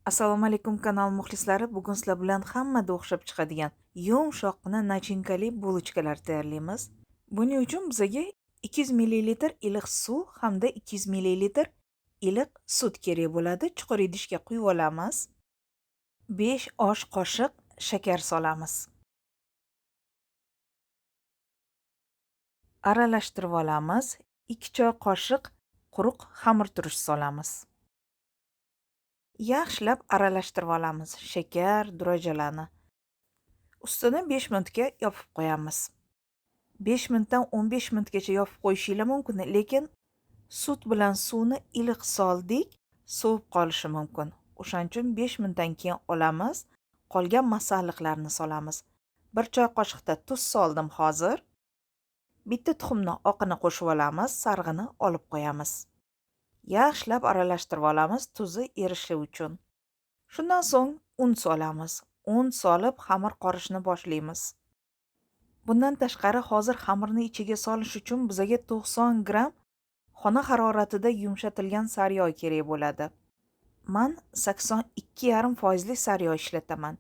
Assalomu alaykum kanal muxlislari. Bugun sizlar bilan hammada o'xshab chiqadigan yumshoqqina nachinkali bulochkalar tayyorlaymiz. Buning uchun bizga 200 ml iliq suv hamda 200 ml iliq sut kerak bo'ladi. Chuqur idishga quyib olamiz. 5 osh qoshiq shakar solamiz. Aralashtirib olamiz. 2 choy qoshiq quruq xamirturush solamiz. Yaxshilab aralashtirib olamiz shakar, dro'jjalarni. Ustini 5 minutga yopib qo'yamiz. 5 minutdan 15 minutgacha yopib qo'yishingiz mumkin, lekin sut bilan suvni iliq soldik, sovib qolishi mumkin. O'shaning uchun 5 minutdan keyin olamiz, qolgan masalliqlarni solamiz. 1 choy qoshiqda tuz soldim hozir. Bitta tuxumni oqini qo'shib olamiz, sarig'ini olib qo'yamiz. Yaxshilab aralashtirib olamiz tuzi erishi uchun. Shundan so'ng un solamiz. Un solib xamir qorishni boshlaymiz. Bundan tashqari hozir xamirni ichiga solish uchun bizga 90 gram xona haroratida yumshatilgan sariyog' kerak bo'ladi. Men 82,5% sariyog' ishlataman.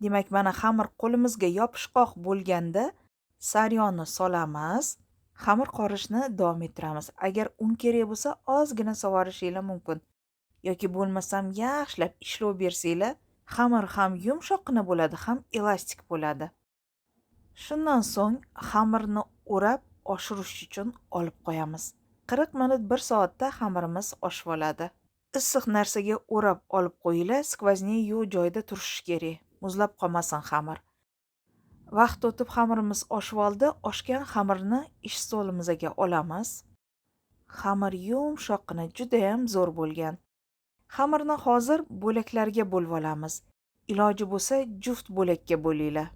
Demak, mana xamir qo'limizga yopishqoq bo'lganda sariyog'ni solamiz, xamir qorishni davom ettiramiz. Agar un kerak bo'lsa, ozgina sovorishingiz mumkin. Yoki bo'lmasam yaxshilab ishlov bersanglar, xamir ham yumshoqqina bo'ladi, ham elastik bo'ladi. Shundan so'ng xamirni o'rab oshirish uchun olib qo'yamiz. 40 minut 1 soatda xamirimiz oshib oladi. Issiq narsaga o'rab olib qo'yinglar, skvozniy yo'q joyda turishi kerak. Muzlab qolmasin xamir. Vaqt o'tib xamirimiz oshib oldi. Oshgan xamirni ish stolimizga olamiz. Xamir yumshoqqina, juda ham zo'r bo'lgan. Xamirni hozir bo'laklarga bo'lib olamiz. Iloji bo'lsa juft bo'lakka bo'linglar.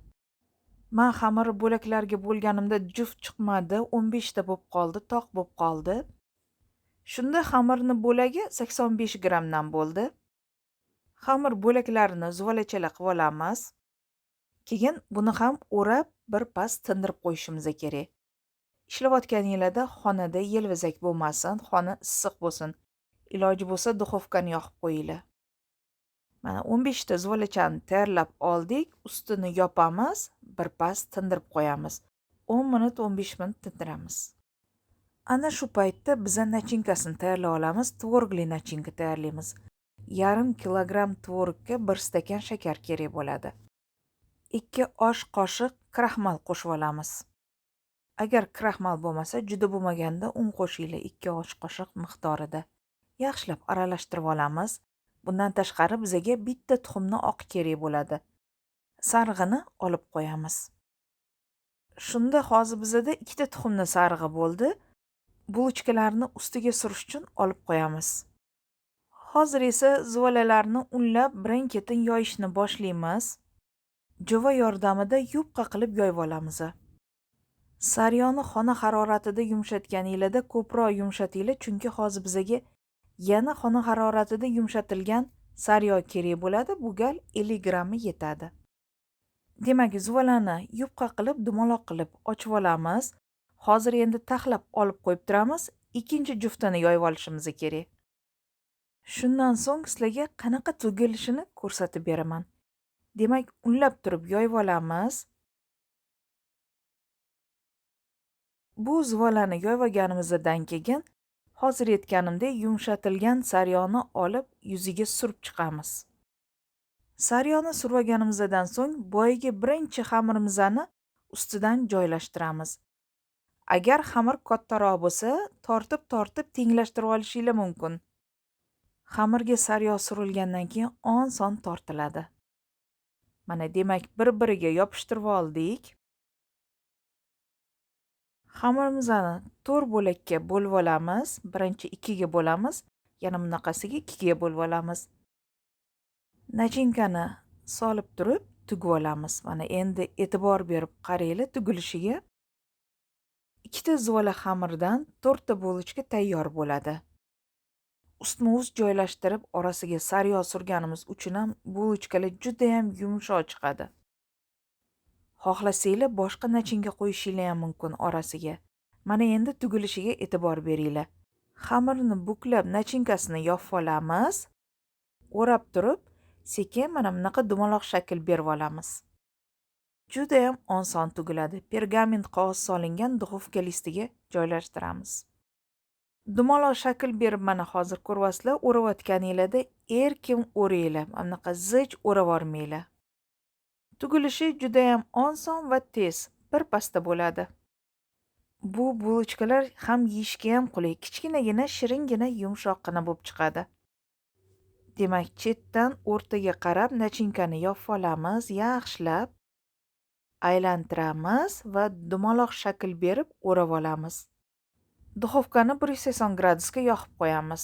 Men xamir bo'laklarga bo'lganimda juft chiqmadi, 15 ta bo'lib qoldi, toq bo'lib qoldi. Shunda xamirni bo'lagi 85 grammdan bo'ldi. Xamir bo'laklarini zuvalachalar qilib olamiz. Keyin buni ham o'rab bir pas tindirib qo'yishimiz kerak. Ishlayotganingizda xonada yelvizak bo'lmasin, xona issiq bo'lsin. Iloji bo'lsa duxovkani yoqib qo'yinglar. Mana 15 ta zuvalachani tayyorlab oldik, ustini yopamiz, bir pas tindirib qo'yamiz. 10 minut 15 minut tindiramiz. Ana shu paytda biz nachinkasini tayyorlab olamiz. Tvorogli nachinka tayyorlaymiz. 1,5 kilogramm tvorogga 1 stakan shakar kerak bo'ladi. 2 osh qoshiq kraxmal qo'shib olamiz. Agar kraxmal bo'lmasa, juda bo'lmaganda un qo'shinglar 2 osh qoshiq miqdorida. Yaxshilab aralashtirib olamiz. Bundan tashqari bizga bitta tuxumni oq kerak bo'ladi. Sarig'ini olib qo'yamiz. Shunda hozir bizda 2 ta tuxumni sarig'i bo'ldi. Bulochkalarni ustiga surish uchun olib qo'yamiz. Hozir esa zuvalalarni unlab birin-ketin yoyishni boshlaymiz. Jo'va yordamida yupqa qilib yoyib olamiz. Sariyog'ni xona haroratida yumshatganingizda ko'proq yumshatinglar, chunki hozir bizga yana xona haroratida yumshatilgan sariyog' kerak bo'ladi. Bu gal 50 grammi yetadi. Demak, zuvalani yupqa qilib, dumaloq qilib ochib olamiz. Hozir endi taxlab olib qo'yib turamiz. Ikkinchi juftini yoyib olishimiz kerak. Shundan so'ng sizlarga qanaqa tugilishini ko'rsatib beraman. Demak, unlab turib yoyib olamiz. Bu zuvalani yoyib olganimizdan keyin hozir aytganimdek yumshatilgan sariyog'ni olib yuziga surib chiqamiz. Sariyog'ni surib olganimizdan so'ng boyagi birinchi xamirimizni ustidan joylashtiramiz. Agar xamir kattaroq bo'lsa, tortib tenglashtirib olishingiz mumkin. Xamirga sariyog' surilgandan keyin oson tortiladi. Mana demak, bir-biriga yopishtirib oldik. Xamirimizni 4 bo'lakka bo'lib olamiz. Birinchi 2 ga bo'lamiz, yana bunaqasiga 2 ga bo'lib olamiz. Nachinkani solib turib tugib olamiz. Mana endi e'tibor berib qaranglar tugilishiga. 2 ta zuvala xamirdan 4 ta bulochka tayyor bo'ladi. Ustma-ust joylashtirib orasiga sariyog' surganimiz uchun ham bulochkalar juda ham yumshoq chiqadi. Xohlasanglar boshqa nachinka qo'yishingiz ham mumkin orasiga. Mana endi tugilishiga e'tibor beringlar. Xamirni buklab nachinkasini yopib olamiz. O'rab turib sekin mana bunaqa dumaloq shakl berib olamiz. Judayam oson tugiladi. Pergament qog'oz solingan duxovka listiga joylashtiramiz. Dumaloq shakl berib mana hozir ko'ryapsizlar, o'rayotganinglarda erkin o'ranglar, mana bunaqa zich o'rab olmanglar. Tugilishi judayam oson va tez, birpasda bo'ladi. Bu bulochkalar ham yeyishga ham qulay, kichkinagina, shiringina, yumshoqqina bo'lib chiqadi. Demak, chetdan o'rtaga qarab nachinkani yopib olamiz, yaxshilab aylantiramiz va dumaloq shakl berib o'rab olamiz. Duxovkani 180 gradusga yoqib qo'yamiz.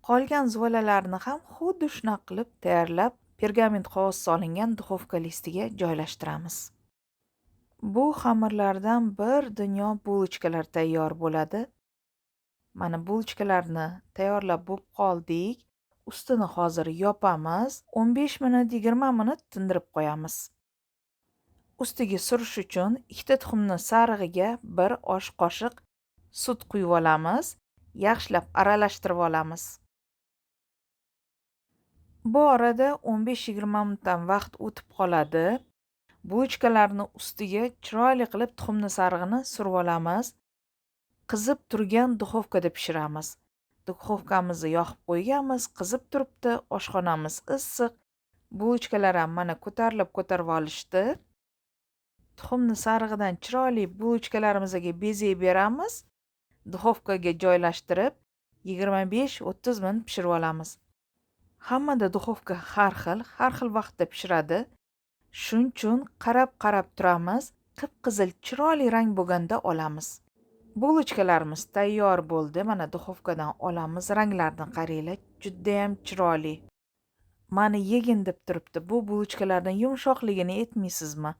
Qolgan zuvalalarni ham xuddi shunaqa qilib tayyorlab, pergament qog'oz solingan duxovka listiga joylashtiramiz. Bu xamirlardan bir dunyo bulochkalar tayyor bo'ladi. Mana bulochkalarni tayyorlab bo'lib qoldik. Ustini hozir yopamiz. 15 minut, 20 minut tindirib qo'yamiz. Ustiga surish uchun 2 tuxumni sarig'iga 1 osh qoshiq sut quyib olamiz. Yaxshilab aralashtirib olamiz. Bu orada 15-20 minutdan vaqt o'tib qoladi. Bulochkalarni ustiga chiroyli qilib tuxumni sarig'ini surib olamiz. Qizib turgan duxovkada pishiramiz. Duxovkamizni yoqib qo'yganmiz, qizib turibdi, oshxonamiz issiq. Bulochkalar ham mana ko'tarilib olishdi. Tuxumni sarig'idan chiroyli bulochkalarimizga bezak beramiz. Duxovkaga joylashtirib 25-30 minut pishirib olamiz. Hammada duxovka har xil vaqtda pishiradi. Shuning uchun qarab turamiz. Qip-qizil chiroyli rang bo'lganda olamiz. Bulochkalarimiz tayyor bo'ldi. Mana duxovkadan olamiz. Ranglarini qaranglar, juda ham chiroyli. Mani yegin deb turibdi. Bu bulochkalarning yumshoqligini aytmaysizmi?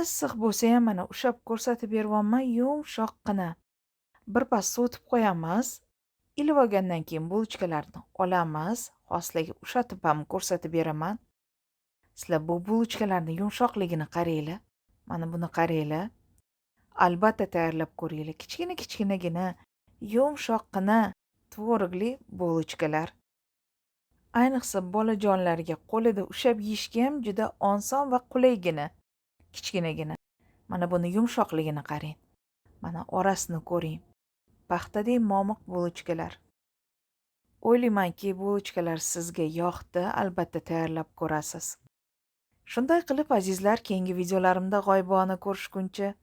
Issiq bo'lsa ham mana ushab ko'rsatib beryapman, yumshoqqina. Birpas sovutib qo'yamiz. Ilib olgandan keyin bulochkalarni olamiz. Hozirlarga ushatib ham ko'rsatib beraman. Sizlar bu bulochkalarning yumshoqligini qaranglar. Mana buni qaranglar. Albatta tayyorlab ko'ringlar. Kichkinagina, yumshoqqina tvorogli bulochkalar. Ayniqsa bolajonlarga qo'lida ushab yeyishga ham juda oson va qulaygina. Kichkinagina. Mana buni yumshoqligini qarang. Mana orasini ko'ring. Paxtadek momiq bulochkalar. O'ylaymanki, bulochkalar sizga yoqdi, albatta tayyorlab ko'rasiz. Shunday qilib, azizlar, keyingi videolarimda g'oyibona ko'rishguncha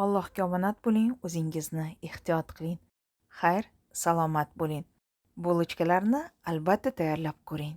Allohga omonat bo'ling, o'zingizni ehtiyot qiling. Xayr, salomat bo'ling. Bulochkalarni albatta tayyorlab ko'ring.